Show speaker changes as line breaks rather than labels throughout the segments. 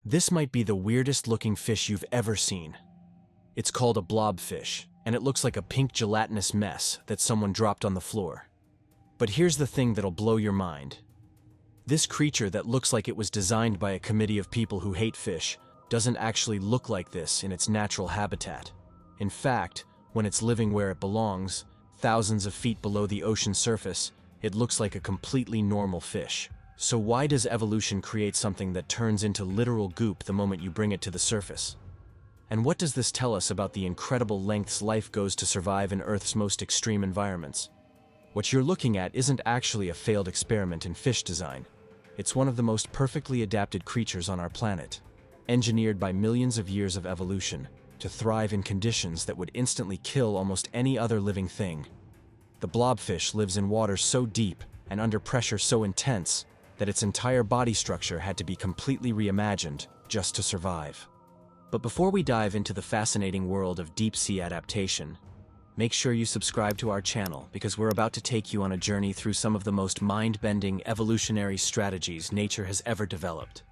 This might be the weirdest looking fish you've ever seen. It's called a blobfish, and it looks like a pink gelatinous mess that someone dropped on the floor. But here's the thing that'll blow your mind. This creature that looks like it was designed by a committee of people who hate fish doesn't actually look like this in its natural habitat. In fact, when it's living where it belongs, thousands of feet below the ocean surface, it looks like a completely normal fish. So why does evolution create something that turns into literal goop the moment you bring it to the surface? And what does this tell us about the incredible lengths life goes to survive in Earth's most extreme environments? What you're looking at isn't actually a failed experiment in fish design. It's one of the most perfectly adapted creatures on our planet, engineered by millions of years of evolution to thrive in conditions that would instantly kill almost any other living thing. The blobfish lives in water so deep and under pressure so intense that its entire body structure had to be completely reimagined just to survive. But before we dive into the fascinating world of deep-sea adaptation, make sure you subscribe to our channel because we're about to take you on a journey through some of the most mind-bending evolutionary strategies nature has ever developed.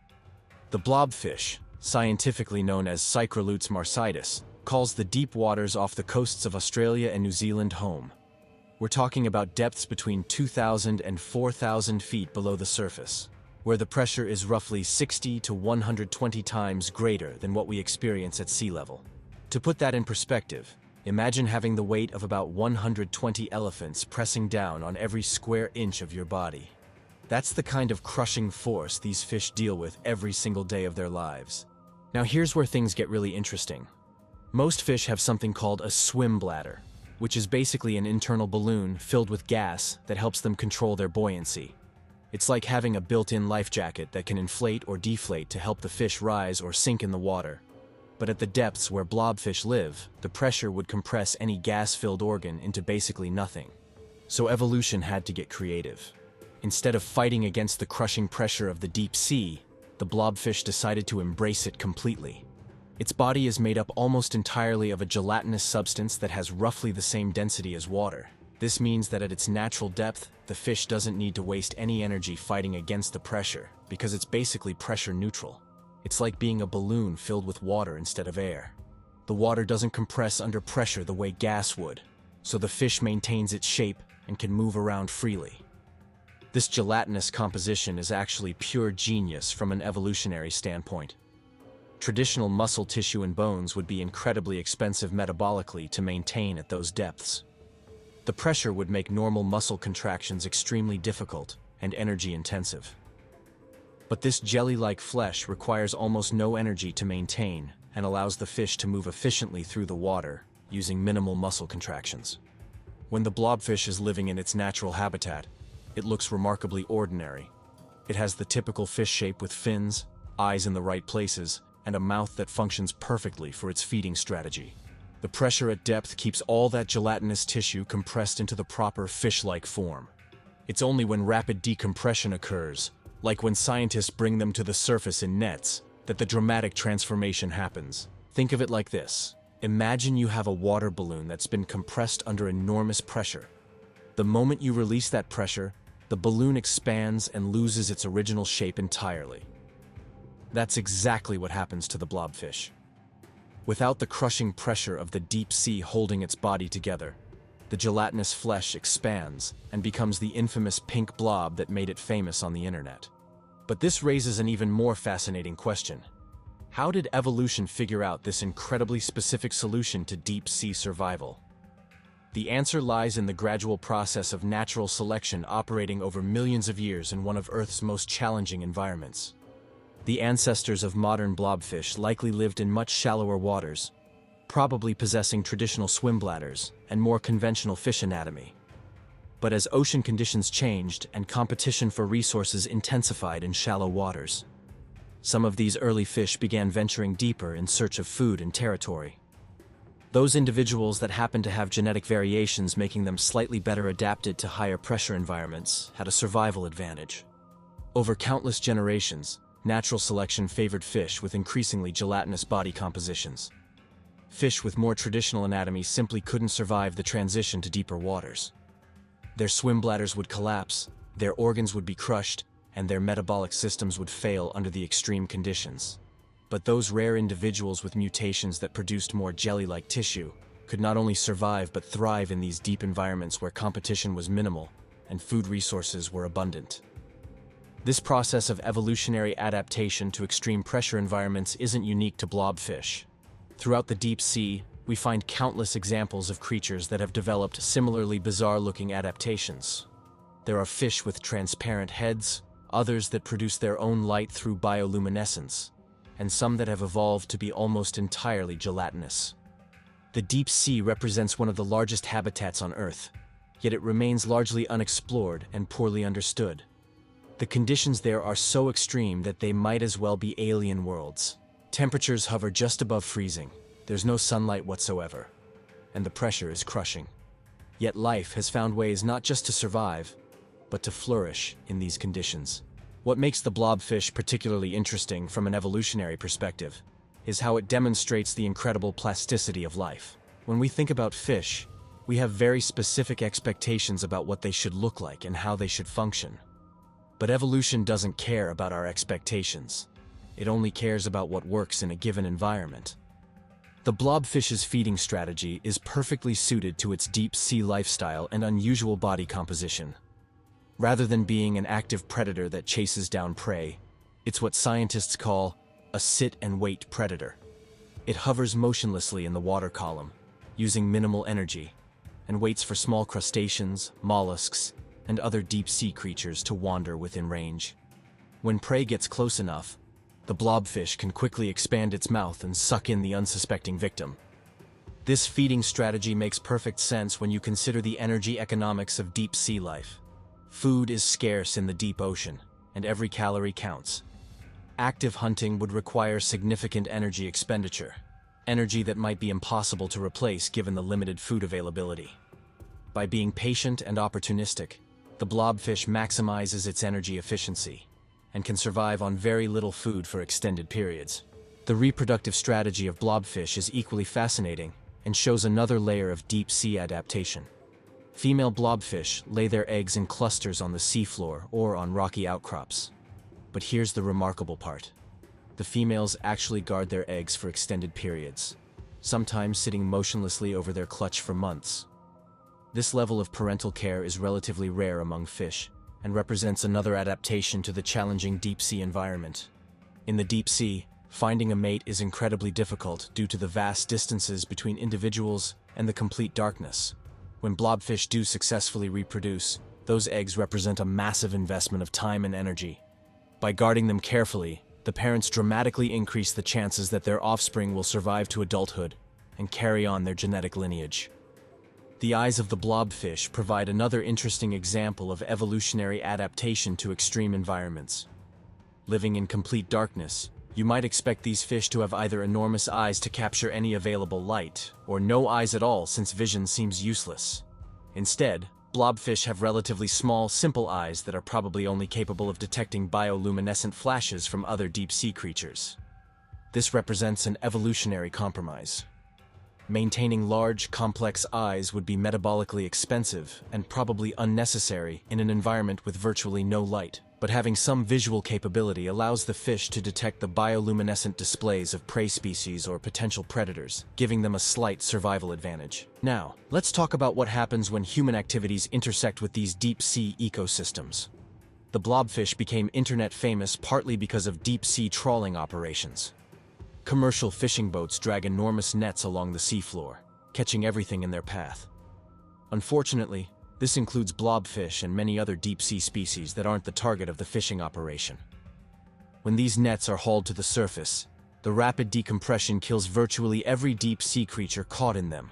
The blobfish, scientifically known as Cycrolutes marcitus, calls the deep waters off the coasts of Australia and New Zealand home. We're talking about depths between 2,000 and 4,000 feet below the surface, where the pressure is roughly 60 to 120 times greater than what we experience at sea level. To put that in perspective, imagine having the weight of about 120 elephants pressing down on every square inch of your body. That's the kind of crushing force these fish deal with every single day of their lives. Now here's where things get really interesting. Most fish have something called a swim bladder, which is basically an internal balloon filled with gas that helps them control their buoyancy. It's like having a built-in life jacket that can inflate or deflate to help the fish rise or sink in the water. But at the depths where blobfish live, the pressure would compress any gas-filled organ into basically nothing. So evolution had to get creative. Instead of fighting against the crushing pressure of the deep sea, the blobfish decided to embrace it completely. Its body is made up almost entirely of a gelatinous substance that has roughly the same density as water. This means that at its natural depth, the fish doesn't need to waste any energy fighting against the pressure, because it's basically pressure neutral. It's like being a balloon filled with water instead of air. The water doesn't compress under pressure the way gas would, so the fish maintains its shape and can move around freely. This gelatinous composition is actually pure genius from an evolutionary standpoint. Traditional muscle tissue and bones would be incredibly expensive metabolically to maintain at those depths. The pressure would make normal muscle contractions extremely difficult and energy-intensive. But this jelly-like flesh requires almost no energy to maintain and allows the fish to move efficiently through the water using minimal muscle contractions. When the blobfish is living in its natural habitat, it looks remarkably ordinary. It has the typical fish shape with fins, eyes in the right places, and a mouth that functions perfectly for its feeding strategy. The pressure at depth keeps all that gelatinous tissue compressed into the proper fish-like form. It's only when rapid decompression occurs, like when scientists bring them to the surface in nets, that the dramatic transformation happens. Think of it like this. Imagine you have a water balloon that's been compressed under enormous pressure. The moment you release that pressure, the balloon expands and loses its original shape entirely. That's exactly what happens to the blobfish. Without the crushing pressure of the deep sea holding its body together, the gelatinous flesh expands and becomes the infamous pink blob that made it famous on the internet. But this raises an even more fascinating question. How did evolution figure out this incredibly specific solution to deep sea survival? The answer lies in the gradual process of natural selection operating over millions of years in one of Earth's most challenging environments. The ancestors of modern blobfish likely lived in much shallower waters, probably possessing traditional swim bladders and more conventional fish anatomy. But as ocean conditions changed and competition for resources intensified in shallow waters, some of these early fish began venturing deeper in search of food and territory. Those individuals that happened to have genetic variations making them slightly better adapted to higher pressure environments had a survival advantage. Over countless generations, natural selection favored fish with increasingly gelatinous body compositions. Fish with more traditional anatomy simply couldn't survive the transition to deeper waters. Their swim bladders would collapse, their organs would be crushed, and their metabolic systems would fail under the extreme conditions. But those rare individuals with mutations that produced more jelly-like tissue could not only survive but thrive in these deep environments where competition was minimal and food resources were abundant. This process of evolutionary adaptation to extreme pressure environments isn't unique to blobfish. Throughout the deep sea, we find countless examples of creatures that have developed similarly bizarre-looking adaptations. There are fish with transparent heads, others that produce their own light through bioluminescence, and some that have evolved to be almost entirely gelatinous. The deep sea represents one of the largest habitats on Earth, yet it remains largely unexplored and poorly understood. The conditions there are so extreme that they might as well be alien worlds. Temperatures hover just above freezing, there's no sunlight whatsoever, and the pressure is crushing. Yet life has found ways not just to survive, but to flourish in these conditions. What makes the blobfish particularly interesting from an evolutionary perspective is how it demonstrates the incredible plasticity of life. When we think about fish, we have very specific expectations about what they should look like and how they should function. But evolution doesn't care about our expectations. It only cares about what works in a given environment. The blobfish's feeding strategy is perfectly suited to its deep sea lifestyle and unusual body composition. Rather than being an active predator that chases down prey, it's what scientists call a sit-and-wait predator. It hovers motionlessly in the water column, using minimal energy, and waits for small crustaceans, mollusks, and other deep-sea creatures to wander within range. When prey gets close enough, the blobfish can quickly expand its mouth and suck in the unsuspecting victim. This feeding strategy makes perfect sense when you consider the energy economics of deep-sea life. Food is scarce in the deep ocean, and every calorie counts. Active hunting would require significant energy expenditure, energy that might be impossible to replace given the limited food availability. By being patient and opportunistic, the blobfish maximizes its energy efficiency and can survive on very little food for extended periods. The reproductive strategy of blobfish is equally fascinating and shows another layer of deep-sea adaptation. Female blobfish lay their eggs in clusters on the seafloor or on rocky outcrops. But here's the remarkable part. The females actually guard their eggs for extended periods, sometimes sitting motionlessly over their clutch for months. This level of parental care is relatively rare among fish and represents another adaptation to the challenging deep-sea environment. In the deep sea, finding a mate is incredibly difficult due to the vast distances between individuals and the complete darkness. When blobfish do successfully reproduce, those eggs represent a massive investment of time and energy. By guarding them carefully, the parents dramatically increase the chances that their offspring will survive to adulthood and carry on their genetic lineage. The eyes of the blobfish provide another interesting example of evolutionary adaptation to extreme environments. Living in complete darkness, you might expect these fish to have either enormous eyes to capture any available light, or no eyes at all since vision seems useless. Instead, blobfish have relatively small, simple eyes that are probably only capable of detecting bioluminescent flashes from other deep-sea creatures. This represents an evolutionary compromise. Maintaining large, complex eyes would be metabolically expensive and probably unnecessary in an environment with virtually no light. But having some visual capability allows the fish to detect the bioluminescent displays of prey species or potential predators, giving them a slight survival advantage. Now, let's talk about what happens when human activities intersect with these deep-sea ecosystems. The blobfish became internet famous partly because of deep-sea trawling operations. Commercial fishing boats drag enormous nets along the seafloor, catching everything in their path. Unfortunately, this includes blobfish and many other deep-sea species that aren't the target of the fishing operation. When these nets are hauled to the surface, the rapid decompression kills virtually every deep-sea creature caught in them.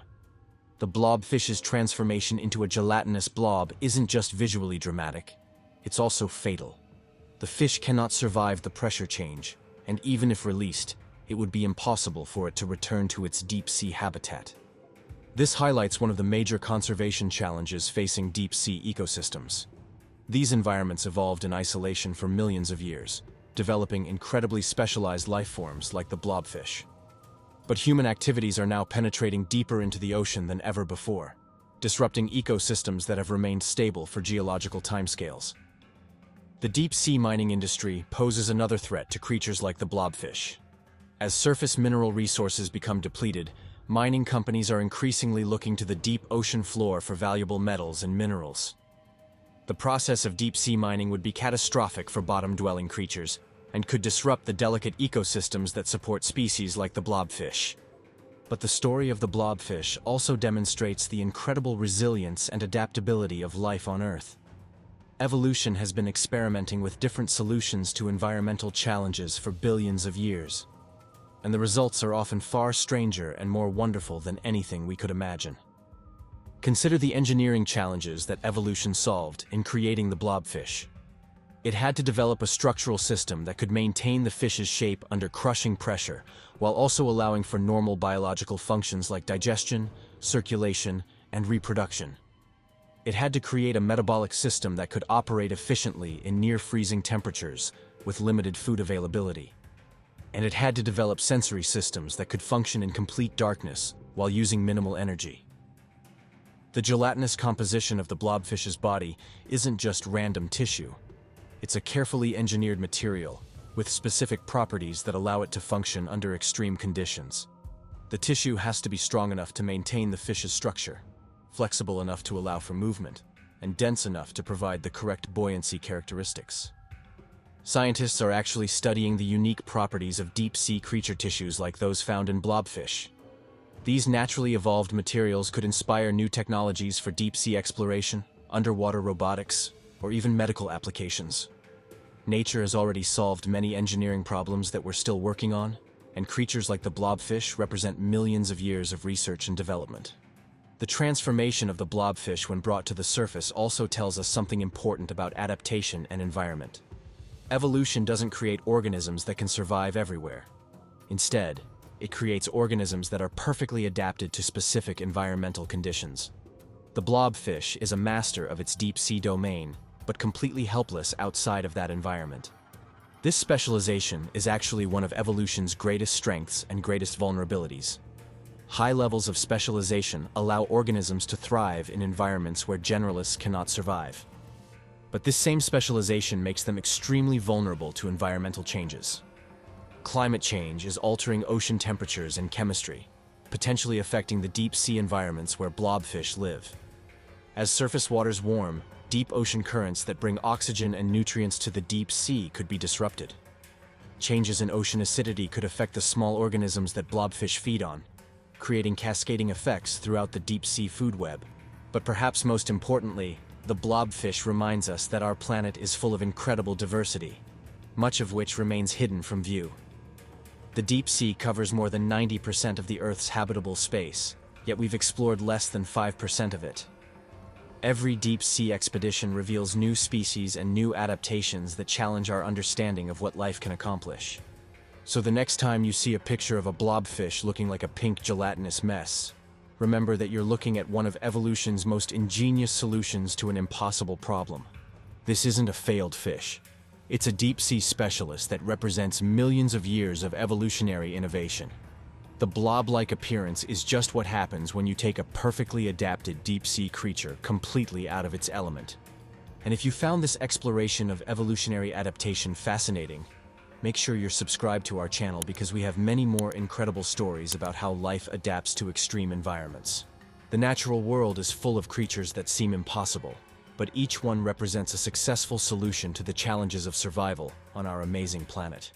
The blobfish's transformation into a gelatinous blob isn't just visually dramatic, it's also fatal. The fish cannot survive the pressure change, and even if released, it would be impossible for it to return to its deep-sea habitat. This highlights one of the major conservation challenges facing deep-sea ecosystems. These environments evolved in isolation for millions of years, developing incredibly specialized life forms like the blobfish. But human activities are now penetrating deeper into the ocean than ever before, disrupting ecosystems that have remained stable for geological timescales. The deep-sea mining industry poses another threat to creatures like the blobfish. As surface mineral resources become depleted, mining companies are increasingly looking to the deep ocean floor for valuable metals and minerals. The process of deep-sea mining would be catastrophic for bottom-dwelling creatures and could disrupt the delicate ecosystems that support species like the blobfish. But the story of the blobfish also demonstrates the incredible resilience and adaptability of life on Earth. Evolution has been experimenting with different solutions to environmental challenges for billions of years, and the results are often far stranger and more wonderful than anything we could imagine. Consider the engineering challenges that evolution solved in creating the blobfish. It had to develop a structural system that could maintain the fish's shape under crushing pressure, while also allowing for normal biological functions like digestion, circulation, and reproduction. It had to create a metabolic system that could operate efficiently in near-freezing temperatures with limited food availability. And it had to develop sensory systems that could function in complete darkness while using minimal energy. The gelatinous composition of the blobfish's body isn't just random tissue. It's a carefully engineered material with specific properties that allow it to function under extreme conditions. The tissue has to be strong enough to maintain the fish's structure, flexible enough to allow for movement, and dense enough to provide the correct buoyancy characteristics. Scientists are actually studying the unique properties of deep-sea creature tissues like those found in blobfish. These naturally evolved materials could inspire new technologies for deep-sea exploration, underwater robotics, or even medical applications. Nature has already solved many engineering problems that we're still working on, and creatures like the blobfish represent millions of years of research and development. The transformation of the blobfish when brought to the surface also tells us something important about adaptation and environment. Evolution doesn't create organisms that can survive everywhere. Instead, it creates organisms that are perfectly adapted to specific environmental conditions. The blobfish is a master of its deep-sea domain, but completely helpless outside of that environment. This specialization is actually one of evolution's greatest strengths and greatest vulnerabilities. High levels of specialization allow organisms to thrive in environments where generalists cannot survive. But this same specialization makes them extremely vulnerable to environmental changes. Climate change is altering ocean temperatures and chemistry, potentially affecting the deep-sea environments where blobfish live. As surface waters warm, deep ocean currents that bring oxygen and nutrients to the deep sea could be disrupted. Changes in ocean acidity could affect the small organisms that blobfish feed on, creating cascading effects throughout the deep-sea food web. But perhaps most importantly, the blobfish reminds us that our planet is full of incredible diversity, much of which remains hidden from view. The deep sea covers more than 90% of the Earth's habitable space, yet we've explored less than 5% of it. Every deep-sea expedition reveals new species and new adaptations that challenge our understanding of what life can accomplish. So the next time you see a picture of a blobfish looking like a pink gelatinous mess, remember that you're looking at one of evolution's most ingenious solutions to an impossible problem. This isn't a failed fish. It's a deep-sea specialist that represents millions of years of evolutionary innovation. The blob-like appearance is just what happens when you take a perfectly adapted deep-sea creature completely out of its element. And if you found this exploration of evolutionary adaptation fascinating, make sure you're subscribed to our channel because we have many more incredible stories about how life adapts to extreme environments. The natural world is full of creatures that seem impossible, but each one represents a successful solution to the challenges of survival on our amazing planet.